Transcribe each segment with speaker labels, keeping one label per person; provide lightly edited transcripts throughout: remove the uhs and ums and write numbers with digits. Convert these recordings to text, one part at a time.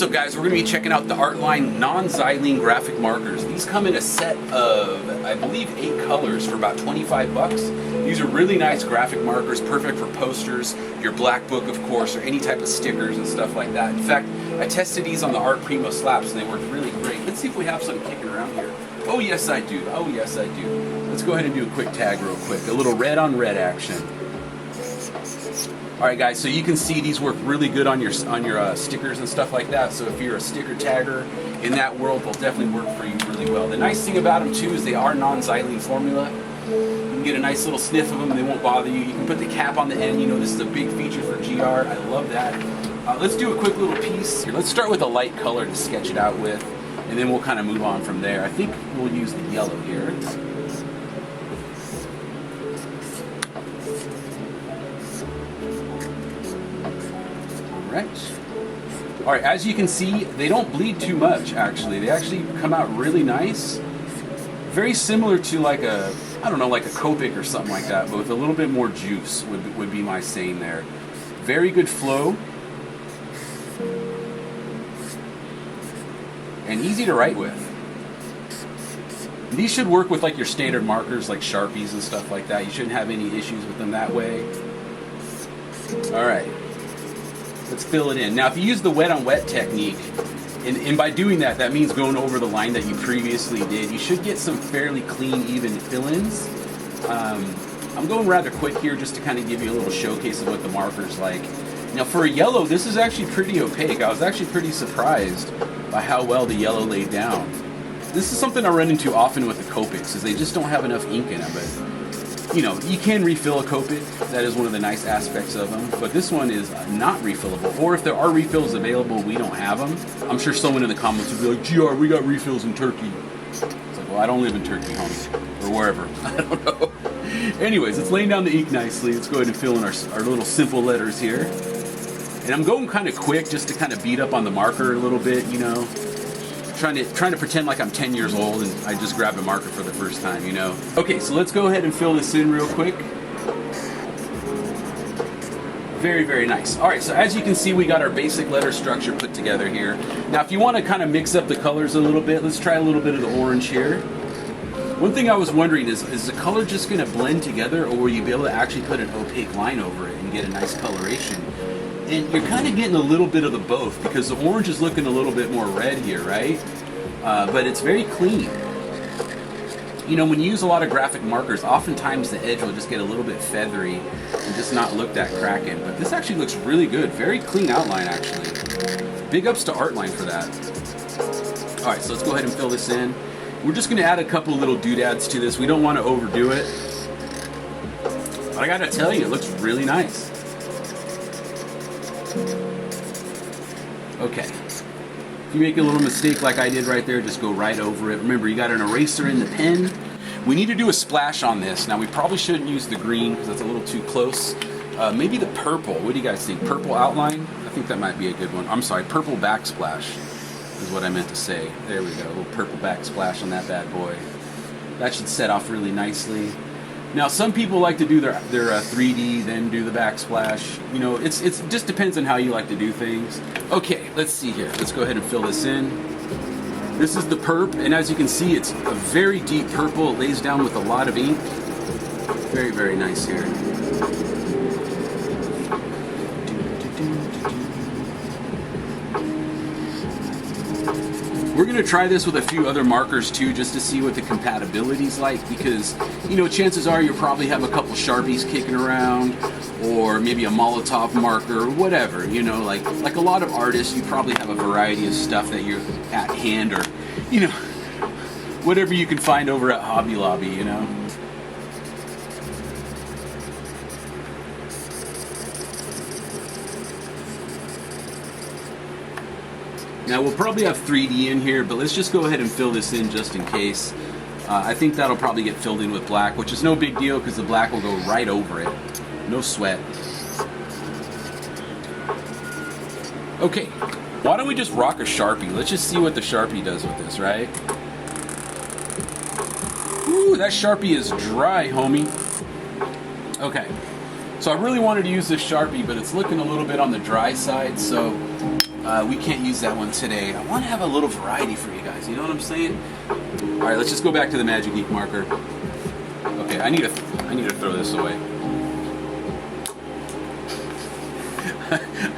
Speaker 1: What's up, guys? We're going to be checking out the Artline non-xylene graphic markers. These come in a set of, I believe, 8 colors for about 25 bucks. These are really nice graphic markers, perfect for posters, your Blackbook, of course, or any type of stickers and stuff like that. In fact, I tested these on the ArtPrimo slaps and they worked really great. Let's see if we have some kicking around here. Oh, yes, I do. Oh, yes, I do. Let's go ahead and do a quick tag real quick. A little red on red action. Alright guys, so you can see these work really good on your stickers and stuff like that. So if you're a sticker tagger in that world, they'll definitely work for you really well. The nice thing about them too is they are non-xylene formula. You can get a nice little sniff of them and they won't bother you. You can put the cap on the end. You know, this is a big feature for GR. I love that. Let's do a quick little piece. Here, let's start with a light color to sketch it out with, and then we'll kind of move on from there. I think we'll use the yellow here. Alright, as you can see, they don't bleed too much, actually. They actually come out really nice. Very similar to like a, I don't know, like a Copic or something like that, but with a little bit more juice would be my saying there. Very good flow. And easy to write with. These should work with like your standard markers like Sharpies and stuff like that. You shouldn't have any issues with them that way. Alright. Let's fill it in. Now, if you use the wet on wet technique, and by doing that, that means going over the line that you previously did, you should get some fairly clean, even fill-ins. I'm going rather quick here just to kind of give you a little showcase of what the marker's like. Now, for a yellow, this is actually pretty opaque. I was actually pretty surprised by how well the yellow laid down. This is something I run into often with the Copics, is they just don't have enough ink in them, but you know, you can refill a Copic. That is one of the nice aspects of them. But this one is not refillable. Or if there are refills available, we don't have them. I'm sure someone in the comments would be like, GR, we got refills in Turkey. It's like, well, I don't live in Turkey, homie. Or wherever. I don't know. Anyways, it's laying down the ink nicely. Let's go ahead and fill in our little simple letters here. And I'm going kind of quick just to kind of beat up on the marker a little bit, you know. Trying to pretend like I'm 10 years old and I just grabbed a marker for the first time, you know. Okay, so let's go ahead and fill this in real quick. Very, very nice. Alright, so as you can see, we got our basic letter structure put together here. Now, if you want to kind of mix up the colors a little bit, let's try a little bit of the orange here. One thing I was wondering is the color just going to blend together, or will you be able to actually put an opaque line over it and get a nice coloration? And you're kind of getting a little bit of the both, because the orange is looking a little bit more red here, right? But it's very clean. You know, when you use a lot of graphic markers, oftentimes the edge will just get a little bit feathery and just not look that cracking. But this actually looks really good. Very clean outline, actually. Big ups to Artline for that. Alright, so let's go ahead and fill this in. We're just going to add a couple little doodads to this. We don't want to overdo it. But I gotta tell you, it looks really nice. Okay. If you make a little mistake like I did right there, just go right over it. Remember, you got an eraser in the pen. We need to do a splash on this. Now, we probably shouldn't use the green because that's a little too close. Maybe the purple. What do you guys think? Purple outline? I think that might be a good one. I'm sorry, purple backsplash is what I meant to say. There we go. A little purple backsplash on that bad boy. That should set off really nicely. Now, some people like to do their 3D, then do the backsplash. You know, it just depends on how you like to do things. Okay, let's see here. Let's go ahead and fill this in. This is the perp, and as you can see, it's a very deep purple. It lays down with a lot of ink. Very, very nice here. We're going to try this with a few other markers too, just to see what the compatibility's like, because, you know, chances are you'll probably have a couple Sharpies kicking around, or maybe a Molotov marker, or whatever, you know, like a lot of artists, you probably have a variety of stuff that you're at hand, or, you know, whatever you can find over at Hobby Lobby, you know. Now, we'll probably have 3D in here, but let's just go ahead and fill this in just in case. I think that'll probably get filled in with black, which is no big deal because the black will go right over it. No sweat. Okay, why don't we just rock a Sharpie? Let's just see what the Sharpie does with this, right? Ooh, that Sharpie is dry, homie. Okay, so I really wanted to use this Sharpie, but it's looking a little bit on the dry side, so We can't use that one today. I want to have a little variety for you guys. You know what I'm saying? All right, let's just go back to the Magic Ink marker. Okay, I need to throw this away.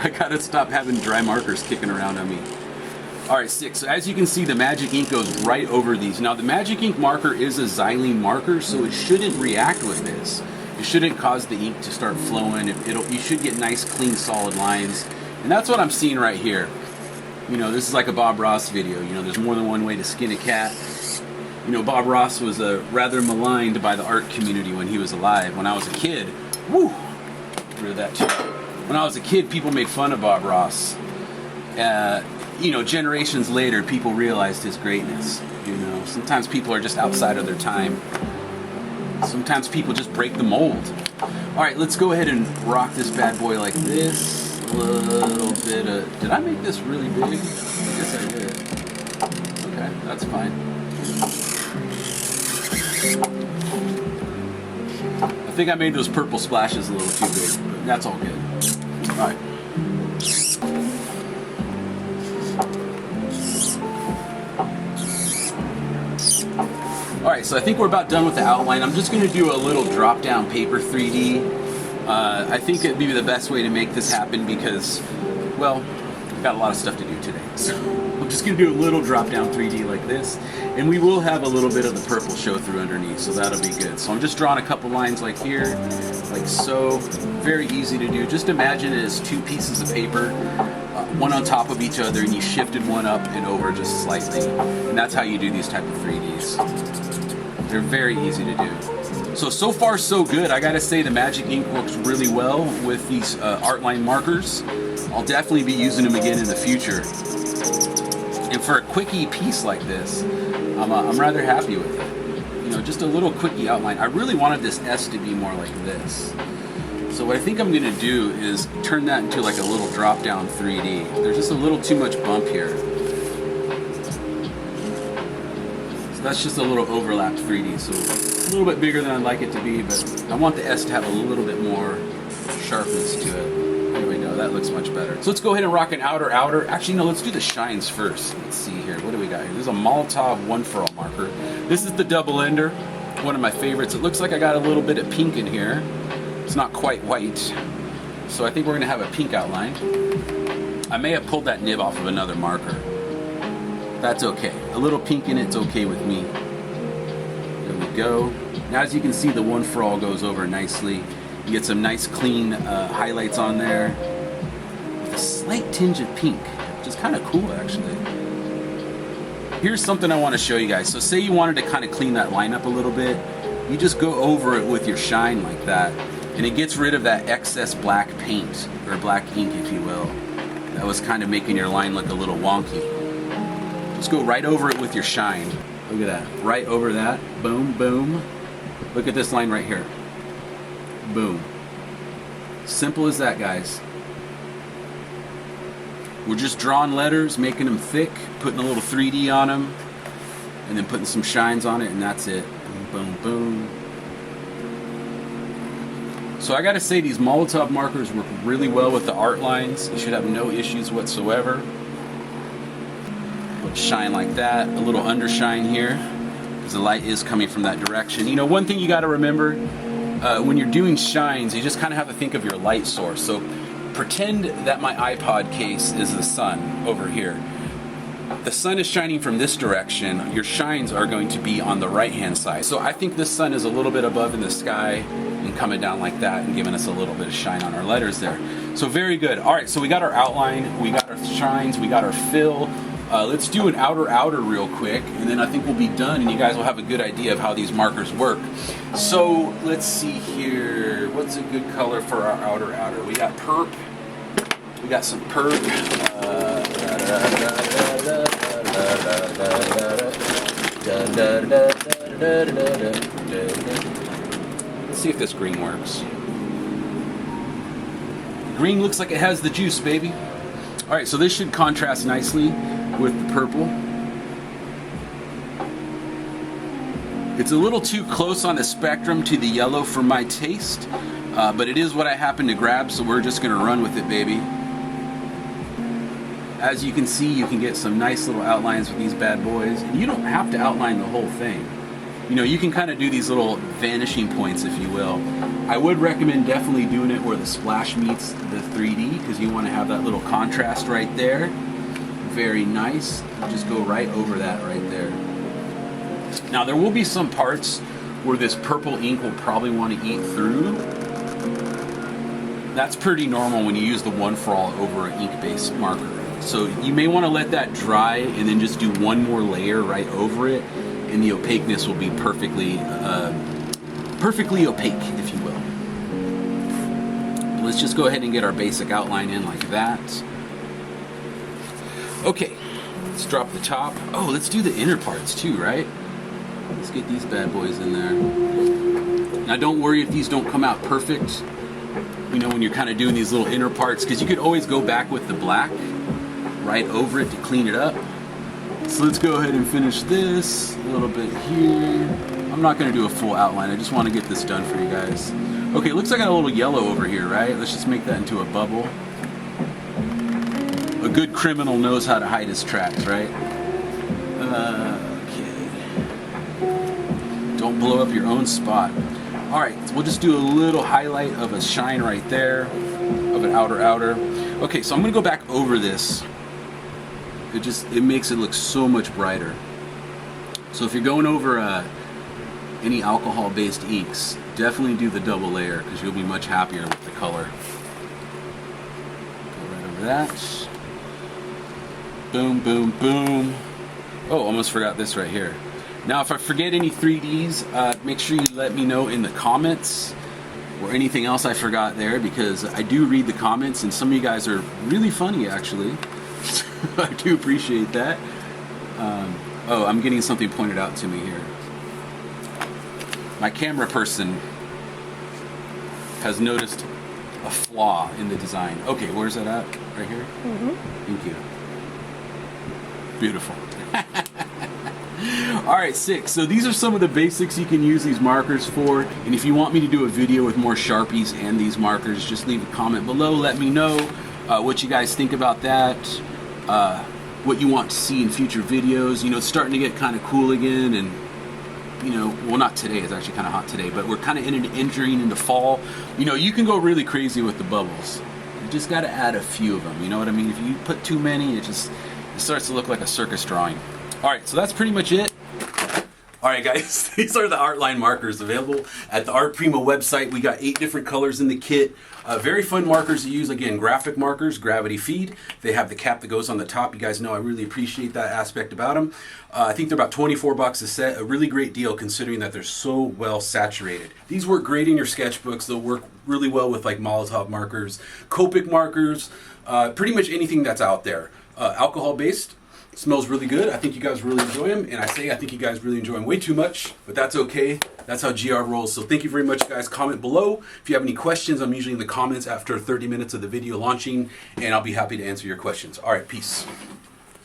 Speaker 1: I gotta stop having dry markers kicking around on me. All right, 6. So as you can see, the Magic Ink goes right over these. Now, the Magic Ink marker is a xylene marker, so it shouldn't react with this. It shouldn't cause the ink to start flowing. You should get nice, clean, solid lines. And that's what I'm seeing right here. You know, this is like a Bob Ross video. You know, there's more than one way to skin a cat. You know, Bob Ross was rather maligned by the art community when he was alive. When I was a kid, woo! Get rid of that too. When I was a kid, people made fun of Bob Ross. You know, generations later, people realized his greatness. You know, sometimes people are just outside of their time. Sometimes people just break the mold. All right, let's go ahead and rock this bad boy like this. A little bit of... Did I make this really big? I guess I did. Okay, that's fine. I think I made those purple splashes a little too big, but that's all good. All right. Alright, so I think we're about done with the outline. I'm just going to do a little drop down paper 3D. I think it'd be the best way to make this happen because, well, I've got a lot of stuff to do today. So I'm just going to do a little drop down 3D like this. And we will have a little bit of the purple show through underneath, so that'll be good. So I'm just drawing a couple lines like here, like so. Very easy to do. Just imagine it as 2 pieces of paper, one on top of each other, and you shifted one up and over just slightly. And that's how you do these type of 3Ds. They're very easy to do. So far so good. I gotta say the Magic Ink works really well with these Artline markers. I'll definitely be using them again in the future. And for a quickie piece like this, I'm rather happy with it. You know, just a little quickie outline. I really wanted this S to be more like this. So what I think I'm gonna do is turn that into like a little drop down 3D. There's just a little too much bump here. That's just a little overlapped 3D, so a little bit bigger than I'd like it to be, but I want the S to have a little bit more sharpness to it. Anyway, no, that looks much better. So let's go ahead and rock an outer. Actually, no, let's do the shines first. Let's see here. What do we got here? This is a Molotov 1-for-all marker. This is the double ender, one of my favorites. It looks like I got a little bit of pink in here. It's not quite white, so I think we're going to have a pink outline. I may have pulled that nib off of another marker. That's okay. A little pink in it's okay with me. There we go. Now as you can see, the 1-for-all goes over nicely. You get some nice clean highlights on there with a slight tinge of pink, which is kind of cool actually. Here's something I want to show you guys. So say you wanted to kind of clean that line up a little bit. You just go over it with your shine like that, and it gets rid of that excess black paint, or black ink if you will. That was kind of making your line look a little wonky. Just go right over it with your shine. Look at that. Right over that. Boom, boom. Look at this line right here. Boom. Simple as that, guys. We're just drawing letters, making them thick, putting a little 3D on them, and then putting some shines on it, and that's it. Boom, boom, boom. So I gotta say, these Molotov markers work really well with the art lines. You should have no issues whatsoever. Shine like that, a little undershine here, because the light is coming from that direction. You know, one thing you got to remember when you're doing shines, you just kind of have to think of your light source. So pretend that my iPod case is the sun over here. The sun is shining from this direction. Your shines are going to be on the right-hand side. So I think this sun is a little bit above in the sky and coming down like that and giving us a little bit of shine on our letters there. So very good. All right, so we got our outline, we got our shines, we got our fill. Let's do an outer real quick, and then I think we'll be done, and you guys will have a good idea of how these markers work. So let's see here. What's a good color for our outer? We got perp. We got some perp. Let's see if this green works. Green looks like it has the juice, baby. All right, so this should contrast nicely with the purple. It's a little too close on the spectrum to the yellow for my taste, but it is what I happen to grab, so we're just gonna run with it, baby. As you can see, you can get some nice little outlines with these bad boys. And you don't have to outline the whole thing. You know, you can kind of do these little vanishing points, if you will. I would recommend definitely doing it where the splash meets the 3D, because you want to have that little contrast right there. Very nice. Just go right over that right there. Now there will be some parts where this purple ink will probably want to eat through. That's pretty normal when you use the One For All over an ink-based marker. So you may want to let that dry and then just do one more layer right over it, and the opaqueness will be perfectly opaque, if you will. Let's just go ahead and get our basic outline in like that. Okay, let's drop the top. Oh, let's do the inner parts too, right? Let's get these bad boys in there. Now don't worry if these don't come out perfect, you know, when you're kind of doing these little inner parts, because you could always go back with the black right over it to clean it up. So let's go ahead and finish this a little bit here. I'm not going to do a full outline, I just want to get this done for you guys. Okay, looks like I got a little yellow over here, right? Let's just make that into a bubble. A good criminal knows how to hide his tracks, right? Okay. Don't blow up your own spot. All right, so we'll just do a little highlight of a shine right there, of an outer. Okay, so I'm gonna go back over this. It makes it look so much brighter. So if you're going over any alcohol-based inks, definitely do the double layer, because you'll be much happier with the color. Go right over that. Boom, boom, boom. Oh, almost forgot this right here. Now, if I forget any 3Ds, make sure you let me know in the comments, or anything else I forgot there, because I do read the comments, and some of you guys are really funny, actually. I do appreciate that. Oh, I'm getting something pointed out to me here. My camera person has noticed a flaw in the design. Okay, where's that at? Right here? Mm-hmm. Thank you. Beautiful. All right, 6. So these are some of the basics you can use these markers for. And if you want me to do a video with more Sharpies and these markers, just leave a comment below. Let me know what you guys think about that. What you want to see in future videos. You know, it's starting to get kind of cool again, and you know, well, not today, it's actually kind of hot today, but we're kind of entering into fall. You know, you can go really crazy with the bubbles. You just got to add a few of them, you know what I mean? If you put too many, it starts to look like a circus drawing. All right, so that's pretty much it. All right, guys, these are the Artline markers available at the ArtPrimo website. We got 8 different colors in the kit. Very fun markers to use. Again, graphic markers, gravity feed. They have the cap that goes on the top. You guys know I really appreciate that aspect about them. I think they're about $24 a set. A really great deal considering that they're so well saturated. These work great in your sketchbooks. They'll work really well with like Molotov markers, Copic markers, pretty much anything that's out there. Alcohol-based. Smells really good. I think you guys really enjoy them, and I think you guys really enjoy them way too much, but that's okay. That's how GR rolls. So thank you very much, guys. Comment below if you have any questions. I'm usually in the comments after 30 minutes of the video launching, and I'll be happy to answer your questions. All right, peace.